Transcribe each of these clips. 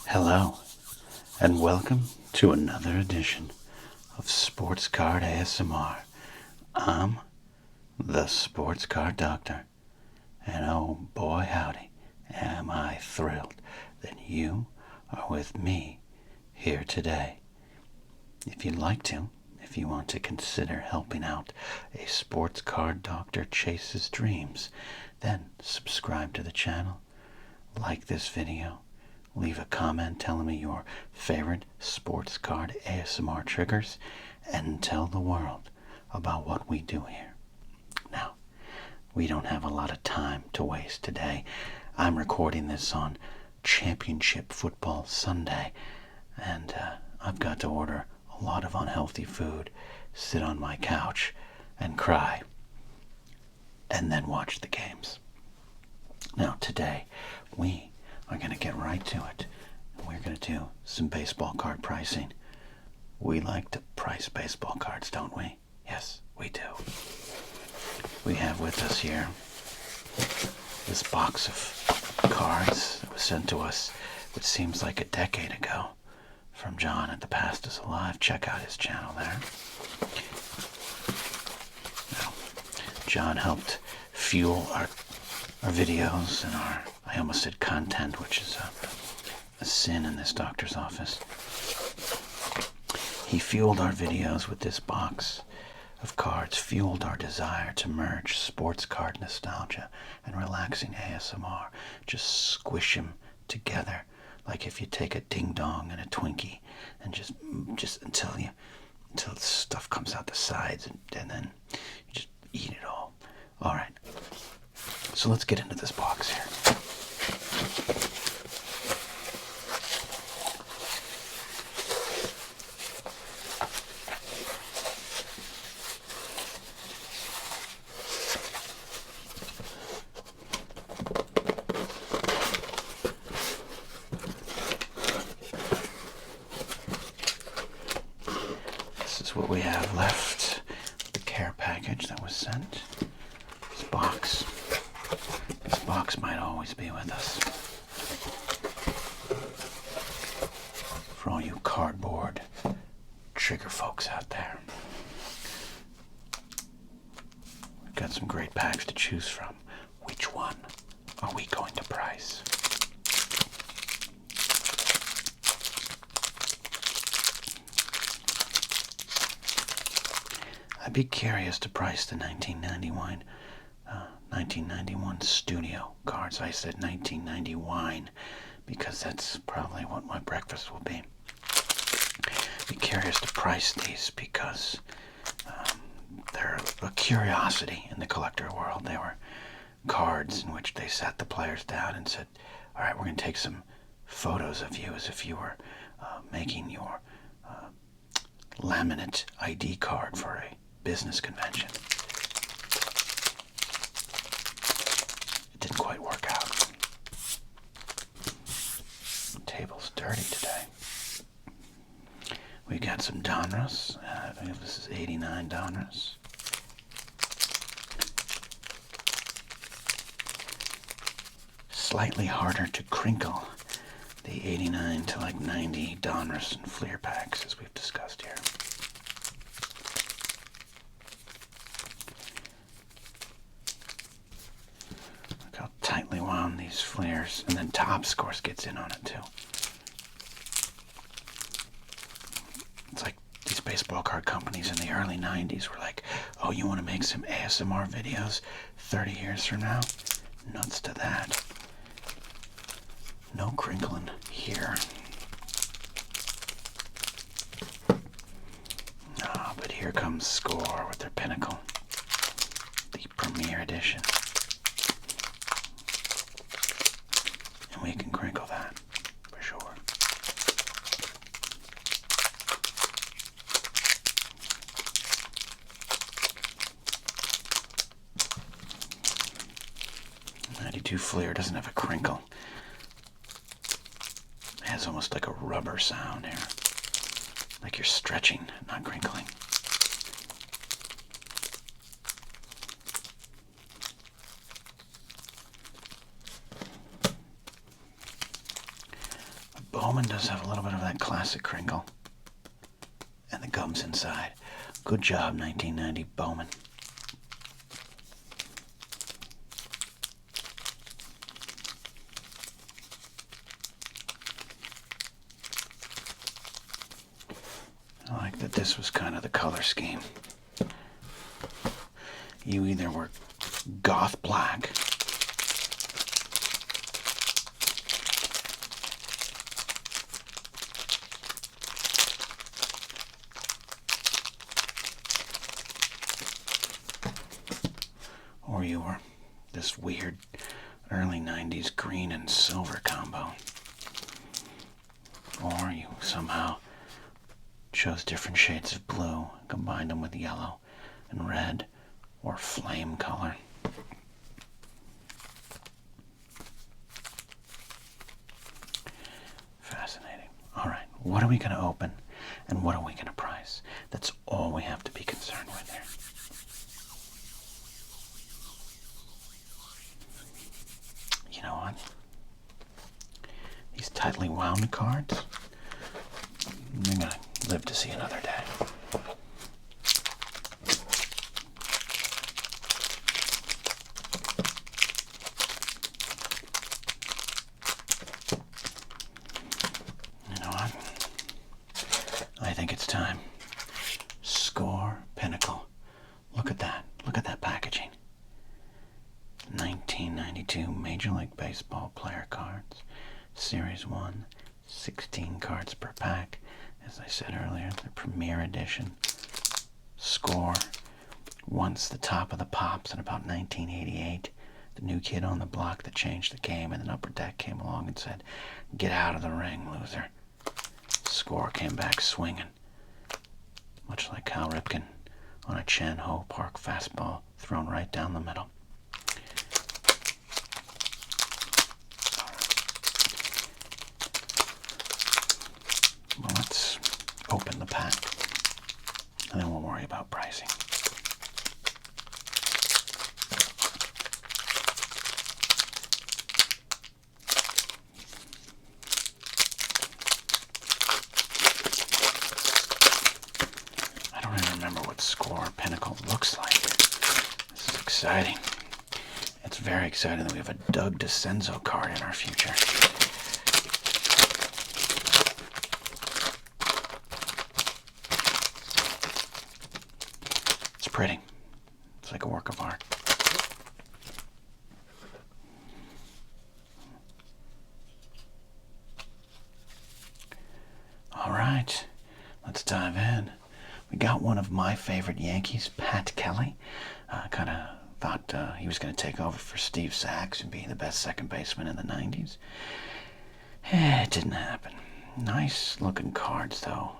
Hello, and welcome to another edition of Sports Card ASMR. I'm the Sports Card Doctor, and oh boy howdy, am I thrilled that you are with me here today. If you'd like to, if you want to consider helping out a sports card doctor chase his dreams, then subscribe to the channel, like this video, leave a comment telling me your favorite sports card ASMR triggers, and tell the world about what we do here. Now, we don't have a lot of time to waste today. I'm recording this on Championship Football Sunday, and I've got to order a lot of unhealthy food, sit on my couch, and cry, and then watch the games. Now, today, we are going to get right to it. We're going to do some baseball card pricing. We like to price baseball cards, don't we? Yes, we do. We have with us here this box of cards that was sent to us, which seems like a decade ago, from John at The Past Is Alive. Check out his channel there. Now, John helped fuel our videos and our, I almost said content, which is a sin in this doctor's office. He fueled our videos with this box of cards, fueled our desire to merge sports card nostalgia and relaxing ASMR. Just squish them together like if you take a ding dong and a Twinkie and just until the stuff comes out the sides, and then you just eat it all. All right. So let's get into this box here. This is what we have left. The care package that was sent. This box might always be with us. For all you cardboard trigger folks out there. We've got some great packs to choose from. Which one are we going to price? I'd be curious to price the 1991 studio cards. I said 1990 wine because that's probably what my breakfast will be. Be curious to price these because they're a curiosity in the collector world. They were cards in which they sat the players down and said, all right, we're going to take some photos of you as if you were making your laminate ID card for a business convention. It didn't quite work out. The table's dirty today. We got some Donruss. I think this is 89 Donruss. Slightly harder to crinkle the 89 to like 90 Donruss and Fleer packs, as we've discussed here. Look how tightly wound these Fleers, and then Topps, of course, gets in on it too. It's like these baseball card companies in the early 90s were like, oh, you want to make some ASMR videos 30 years from now? Nuts to that. No crinkling here. Ah, but here comes Score with their Pinnacle, the Premier Edition. And we can crinkle that, for sure. '92 Fleer doesn't have a crinkle. It has almost like a rubber sound here. Like you're stretching, not crinkling. Bowman does have a little bit of that classic crinkle. And the gum's inside. Good job, 1990 Bowman. I like that this was kind of the color scheme. You either were goth black or you were this weird early 90s green and silver combo. Or you somehow chose different shades of blue, combined them with yellow and red or flame color. Fascinating. All right, what are we going to open and what are we going to price? That's all we have to be concerned with here. You know what? These tightly wound cards, they're going to live to see another day. You know what? I think it's time. Score Pinnacle. Look at that. Look at that packaging. 1992 Major League Baseball player cards. Series 1. 16 cards per pack. As I said earlier, the premier edition. Score. Once the top of the pops in about 1988. The new kid on the block that changed the game, and then Upper Deck came along and said, "Get out of the ring, loser." Score came back swinging. Much like Cal Ripken on a Chan Ho Park fastball thrown right down the middle. Well, let's open the pack, and then we'll worry about pricing. I don't even remember what Score Pinnacle looks like. This is exciting. It's very exciting that we have a Doug DeCenzo card in our future. It's pretty. It's like a work of art. All right, let's dive in. We got one of my favorite Yankees, Pat Kelly. Kind of thought he was going to take over for Steve Sax and be the best second baseman in the 90s. It didn't happen. Nice looking cards, though.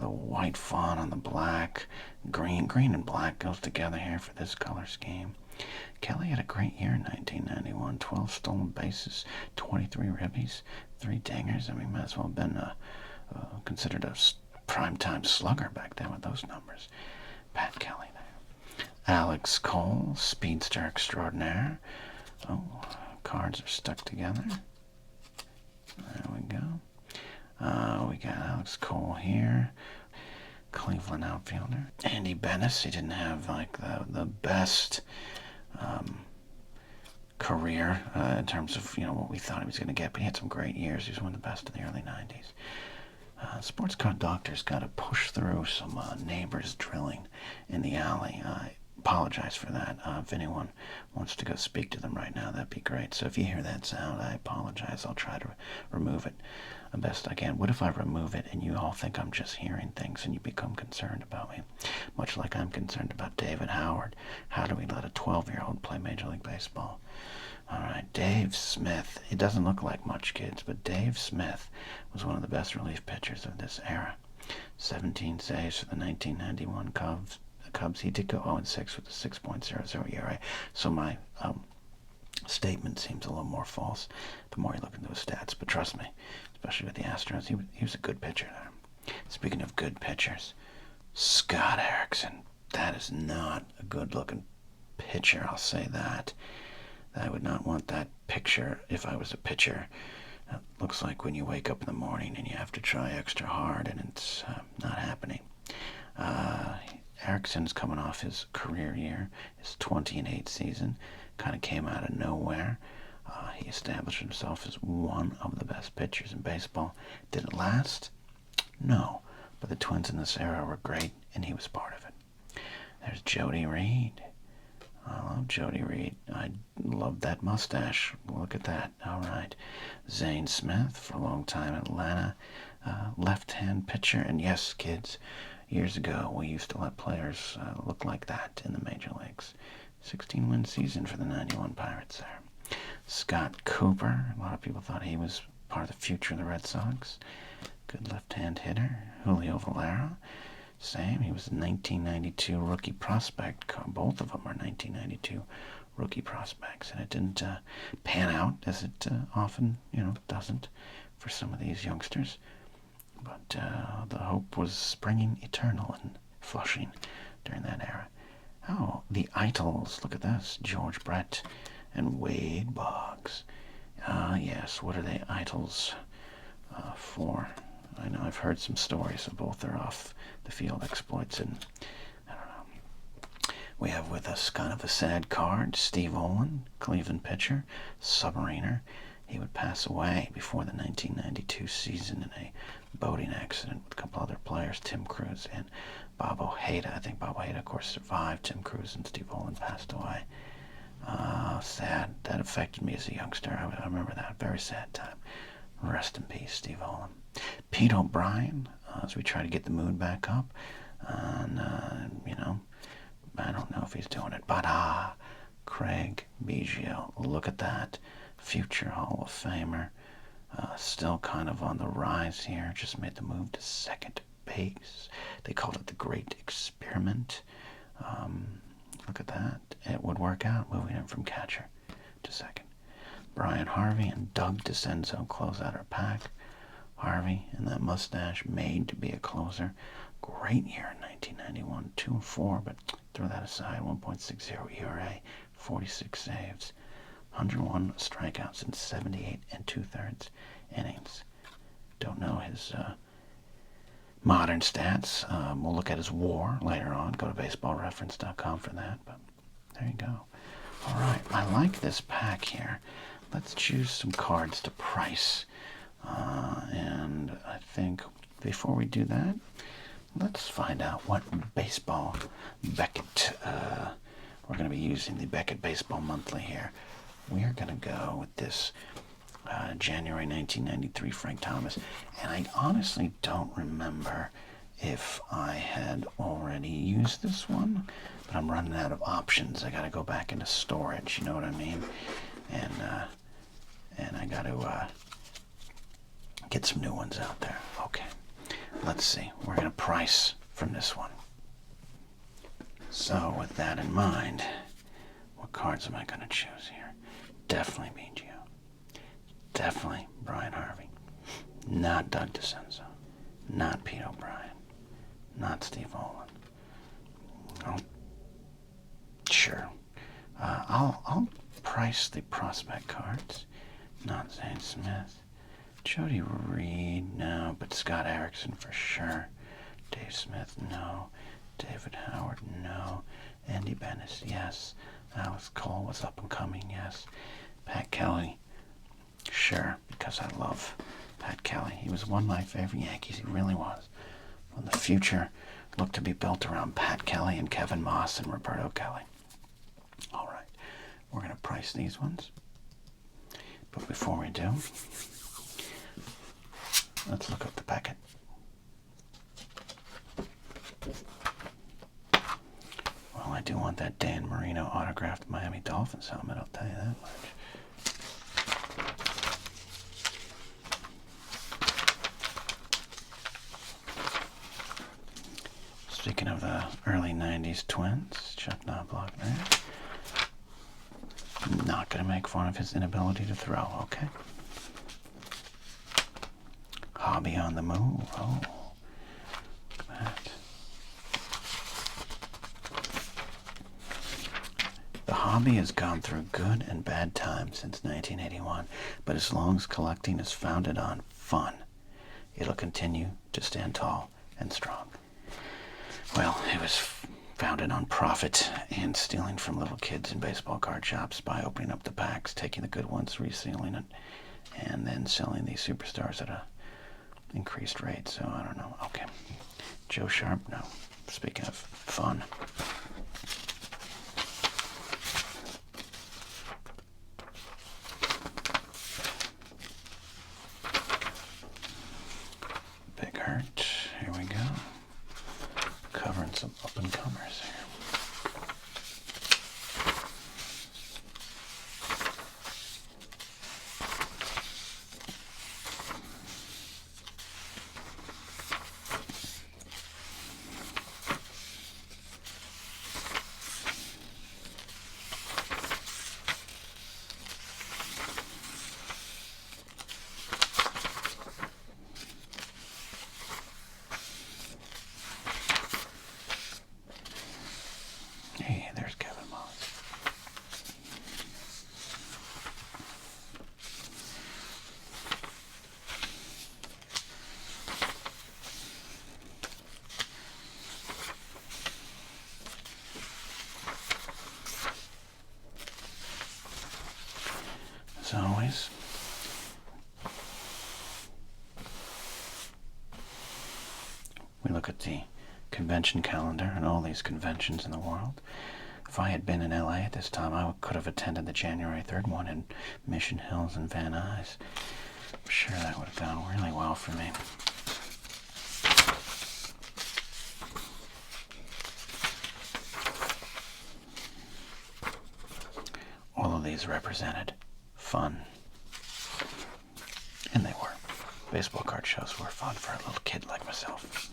The white font on the black. Green and black goes together here for this color scheme. Kelly had a great year in 1991. 12 stolen bases, 23 ribbies, 3 dingers. I mean, might as well have been considered a primetime slugger back then with those numbers. Pat Kelly there. Alex Cole, speedster extraordinaire. Oh, cards are stuck together. There we go. We got Alex Cole here. Cleveland outfielder. Andy Bennis, he didn't have like the best career in terms of what we thought he was going to get, but he had some great years. He was one of the best in the early 90s. Sports Card Doctor's got to push through some neighbors drilling in the alley. I apologize for that. If anyone wants to go speak to them right now, that'd be great. So if you hear that sound, I apologize. I'll try to remove it the best I can. What if I remove it and you all think I'm just hearing things and you become concerned about me? Much like I'm concerned about David Howard. How do we let a 12-year-old play Major League Baseball? All right, Dave Smith. It doesn't look like much, kids, but Dave Smith was one of the best relief pitchers of this era. 17 saves for the 1991 Cubs. He did go 0-6 with a 6.00 ERA. So my statement seems a little more false the more you look into his stats. But trust me, especially with the Astros, he was a good pitcher there. Speaking of good pitchers, Scott Erickson. That is not a good-looking pitcher, I'll say that. I would not want that picture if I was a pitcher It looks like when you wake up in the morning and you have to try extra hard and it's not happening. Erickson's coming off his career year, his 20-8 season. Kind of came out of nowhere. He established himself as one of the best pitchers in baseball. Did it last? No. But the Twins in this era were great, and he was part of it. There's Jody Reed. I love Jody Reed. I love that mustache. Look at that. All right. Zane Smith, for a long time in Atlanta. Left-hand pitcher. And yes, kids, years ago, we used to let players look like that in the major leagues. 16-win season for the 91 Pirates there. Scott Cooper. A lot of people thought he was part of the future of the Red Sox. Good left-hand hitter. Julio Valera. Same. He was a 1992 rookie prospect. Both of them are 1992 rookie prospects. And it didn't pan out, as it often, doesn't for some of these youngsters. But the hope was springing eternal in Flushing during that era. Oh, the Idols. Look at this. George Brett and Wade Boggs. Yes, what are they Idols for? I know I've heard some stories of both their off-the-field exploits, and I don't know. We have with us kind of a sad card, Steve Olin, Cleveland pitcher, submariner. He would pass away before the 1992 season in a boating accident with a couple other players, Tim Cruz and Bob Ojeda. I think Bob Ojeda, of course, survived. Tim Cruz and Steve Olin passed away. Sad. That affected me as a youngster. I remember that. Very sad time. Rest in peace, Steve Olin. Pete O'Brien, as we try to get the mood back up. And, I don't know if he's doing it, but Craig Biggio. Look at that. Future Hall of Famer. Still kind of on the rise here. Just made the move to second base. They called it the Great Experiment. Look at that. It would work out, moving him from catcher to second. Brian Harvey and Doug DeCenzo close out our pack. Harvey and that mustache, made to be a closer. Great year in 1991, 2-4, but throw that aside. 1.60 ERA, 46 saves, 101 strikeouts in 78 2/3 innings. Don't know his modern stats. We'll look at his WAR later on. Go to baseballreference.com for that. But there you go. All right, I like this pack here. Let's choose some cards to price. And I think before we do that, let's find out what baseball Beckett, we're going to be using the Beckett Baseball Monthly here. We are going to go with this January 1993 Frank Thomas. And I honestly don't remember if I had already used this one, but I'm running out of options. I got to go back into storage, you know what I mean? And I got to get some new ones out there. Okay, let's see. We're going to price from this one. So with that in mind, what cards am I going to choose here? Definitely Biggio. Definitely Brian Harvey. Not Doug DeCenzo. Not Pete O'Brien. Not Steve Olin. Oh, sure. I'll price the prospect cards. Not Zane Smith. Jody Reed, no, but Scott Erickson for sure. Dave Smith, no. David Howard, no. Andy Bennis, yes. Alex Cole was up and coming, yes. Pat Kelly, sure, because I love Pat Kelly. He was one of my favorite Yankees, he really was. Well, the future looked to be built around Pat Kelly and Kevin Moss and Roberto Kelly. All right, we're going to price these ones. But before we do, let's look up the Beckett. Well, I do want that Dan Marino autographed Miami Dolphins helmet, I'll tell you that much. Speaking of the early 90s Twins, Chuck Knobloch there. Not going to make fun of his inability to throw, okay? Hobby on the move. Oh, look at that. The hobby has gone through good and bad times since 1981, but as long as collecting is founded on fun, it'll continue to stand tall and strong. Well, it was founded on profit and stealing from little kids in baseball card shops by opening up the packs, taking the good ones, resealing it, and then selling these superstars at a increased rate. So I don't know. Okay. Joe Sharp? No. Speaking of fun. Big Hurt. Here we go. Covering some up-and-comers here. Hey, there's Kevin Moss. As always, we look at the convention calendar and all these conventions in the world. If I had been in LA at this time, I could have attended the January 3rd one in Mission Hills and Van Nuys. I'm sure that would have gone really well for me. All of these represented fun. And they were. Baseball card shows were fun for a little kid like myself.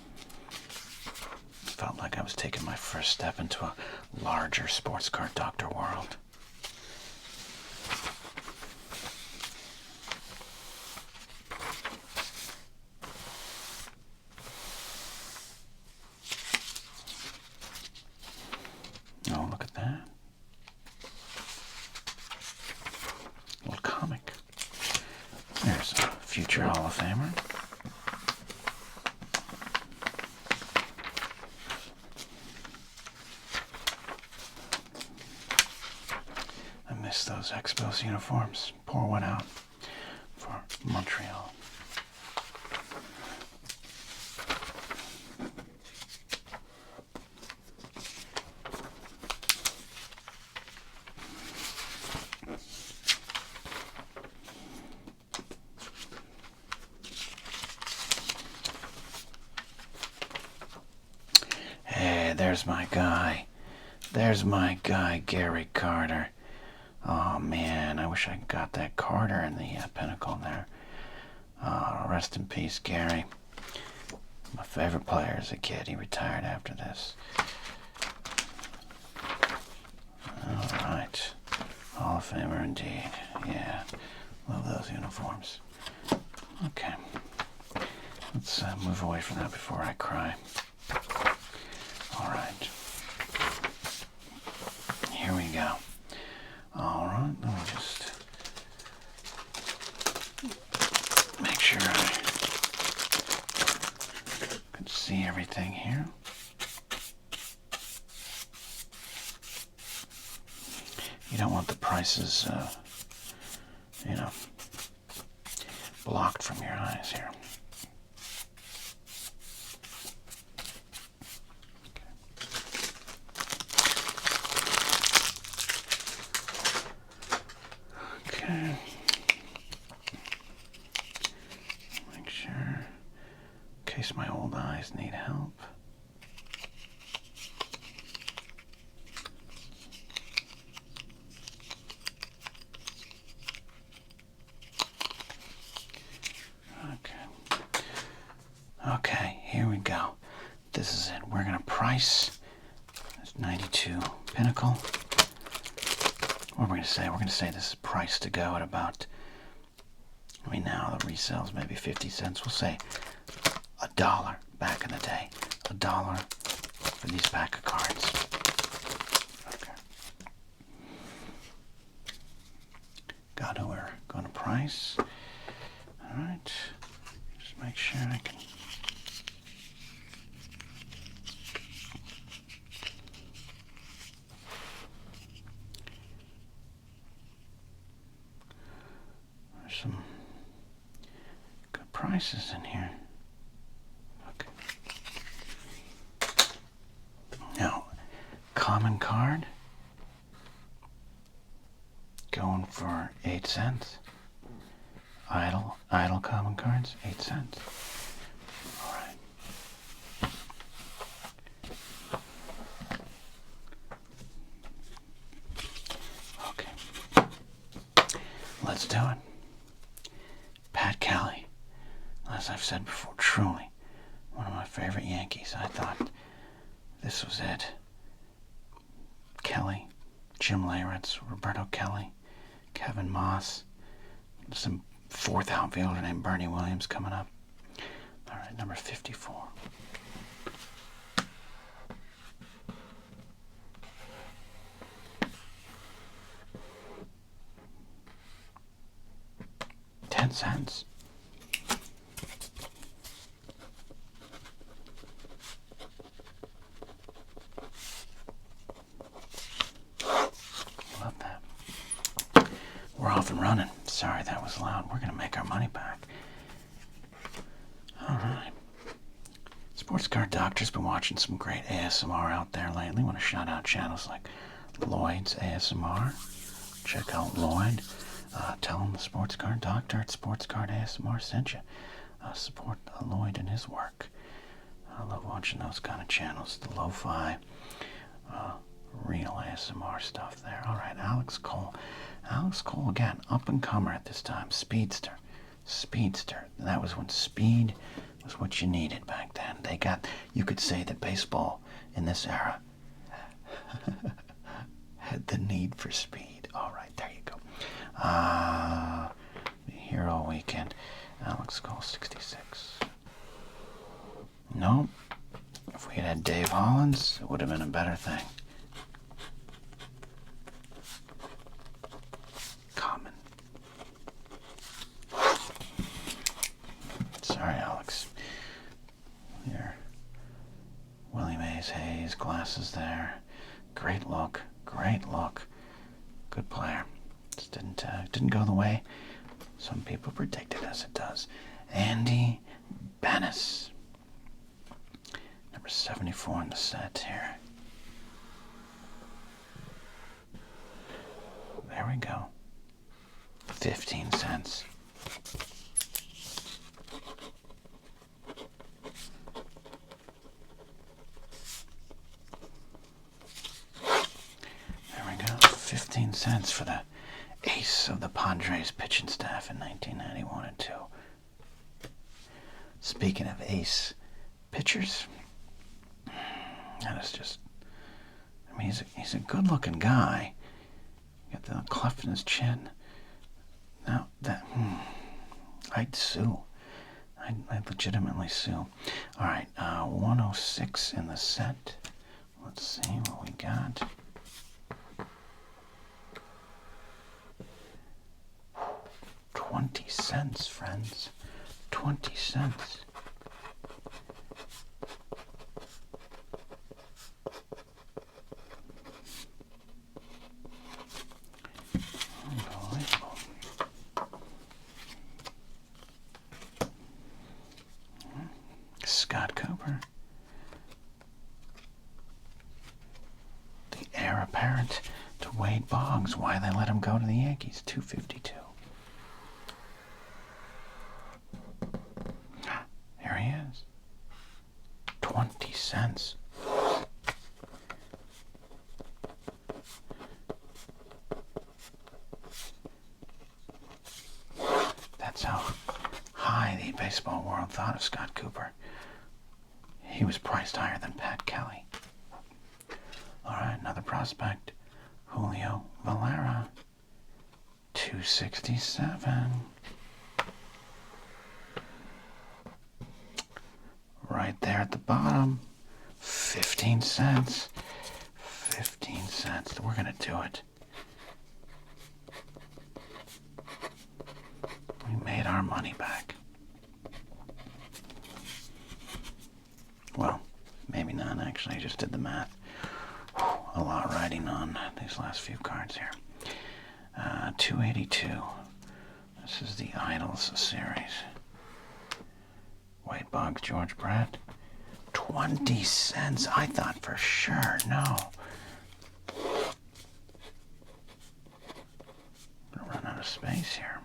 Felt like I was taking my first step into a larger sports card doctor world. Oh, look at that. Little comic. There's a future Hall of Famer. Those Expos uniforms. Pour one out for Montreal. Hey, there's my guy. There's my guy, Gary Carter. Oh man, I wish I got that Carter in the pinnacle there. Rest in peace, Gary. My favorite player as a kid. He retired after this. Alright. Hall of Famer indeed. Yeah. Love those uniforms. Okay. Let's move away from that before I cry. Alright. Here we go. Alright, let me just make sure I can see everything here. You don't want the prices, blocked from your eyes here. Okay. Make sure, in case my old eyes need help. Okay, here we go. This is it. We're going to price this 92 Pinnacle. What are we going to say? We're going to say this is priced to go at about, now the resale's maybe 50 cents. We'll say $1 back in the day. $1 for these pack of cards. Okay. price. All right. Just make sure I can. There's some good prices in here. Okay. Now, common card going for 8 cents. Idle common cards, 8 cents. All right. Okay. Let's do it. Pat Kelly, as I've said before, truly one of my favorite Yankees. I thought this was it. Kelly, Jim Leyritz, Roberto Kelly, Kevin Moss, some fourth outfielder named Bernie Williams coming up. All right, number 54. $0.10. Love that. We're off and running. Sorry that was loud. We're going to make our money back. All right. Sports Card Doctor's been watching some great ASMR out there lately. Want to shout out channels like Lloyd's ASMR. Check out Lloyd. Tell him the Sports Card Doctor at Sports Card ASMR sent you. Support Lloyd and his work. I love watching those kind of channels. The lo-fi, real ASMR stuff there. All right, Alex Cole. Alex Cole, again, up-and-comer at this time. Speedster. That was when speed was what you needed back then. They got, you could say that baseball in this era had the need for speed. All right, there you go. Hero Weekend. Alex Cole, 66. Nope. If we had had Dave Hollins, it would have been a better thing. Common. Sorry, Alex. Your Willie Mays Hayes glasses there. Great look. Good player. Just didn't go the way some people predicted, as it does. Andy Bennis. Number 74 in the set here. There we go. 15 cents. There we go. 15 cents for the ace of the Padres pitching staff in 1991 and 2. Speaking of ace pitchers, that is just, I mean, he's a good-looking guy. Got the cleft in his chin. Now, I'd sue. I'd legitimately sue. All right, 106 in the set. Let's see what we got. $0.20, friends. 20 cents. Unbelievable. Scott Cooper. The heir apparent to Wade Boggs. Why they let him go to the Yankees. $2.52. Here he is. 20 cents. That's how high the baseball world thought of Scott Cooper. He was priced higher than Pat Kelly. All right, another prospect. Julio Valera. $2.67. Right there at the bottom. 15 cents. 15 cents. We're going to do it. our money back. Well, maybe not actually, I just did the math. A lot riding on these last few cards here. 282. This is the Idols series. White Boggs, George Brett. 20 cents. I thought for sure. No. Gonna run out of space here.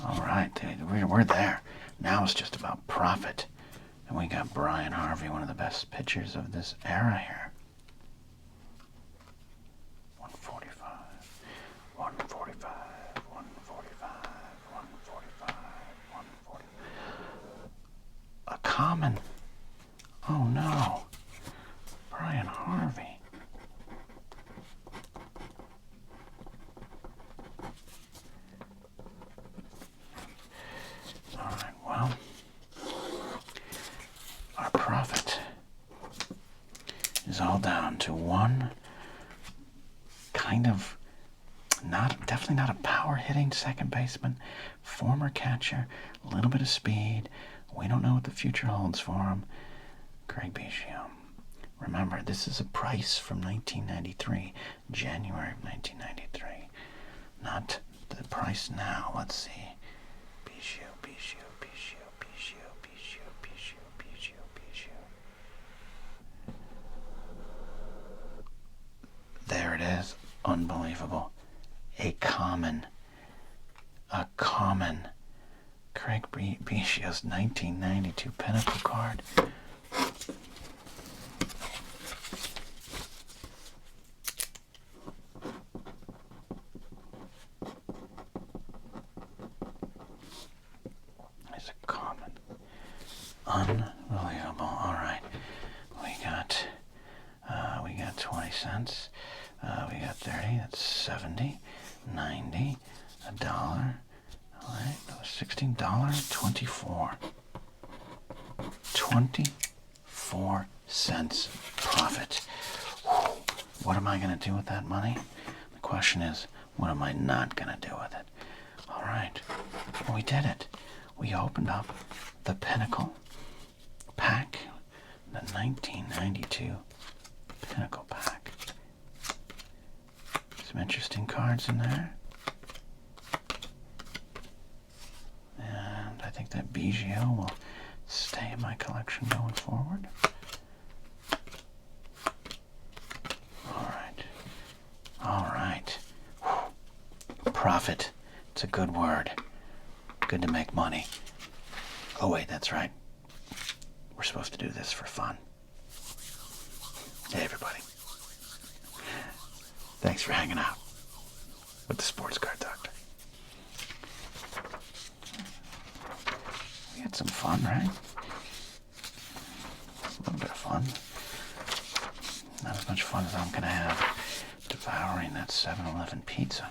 All right, we're there. Now it's just about profit. And we got Brian Harvey, one of the best pitchers of this era here. 145, 145, 145, 145, 145. A common. Oh no. Brian Harvey. All right, well. Our profit is all down to one kind of definitely not a power hitting second baseman, former catcher, a little bit of speed. We don't know what the future holds for him. Craig Biggio. Remember, this is a price from 1993, January of 1993, not the price now. Let's see. Biggio. There it is. Unbelievable. A common. Craig Biggio's 1992 Pinnacle card. It's a common. Unbelievable. All right. We got 20 cents. We got 30. That's 70, 90, $1. All right, $16, 24. 24 cents profit. What am I going to do with that money? The question is, what am I not going to do with it? All right, well, we did it. We opened up the Pinnacle pack, the 1992 Pinnacle pack. Some interesting cards in there. And I think that Biggio will stay in my collection going forward. All right. Profit. It's a good word. Good to make money. Oh wait, that's right. We're supposed to do this for fun. Hey everybody. Thanks for hanging out with the Sports Card Doctor. We had some fun, right? A little bit of fun. Not as much fun as I'm going to have devouring that 7-Eleven pizza.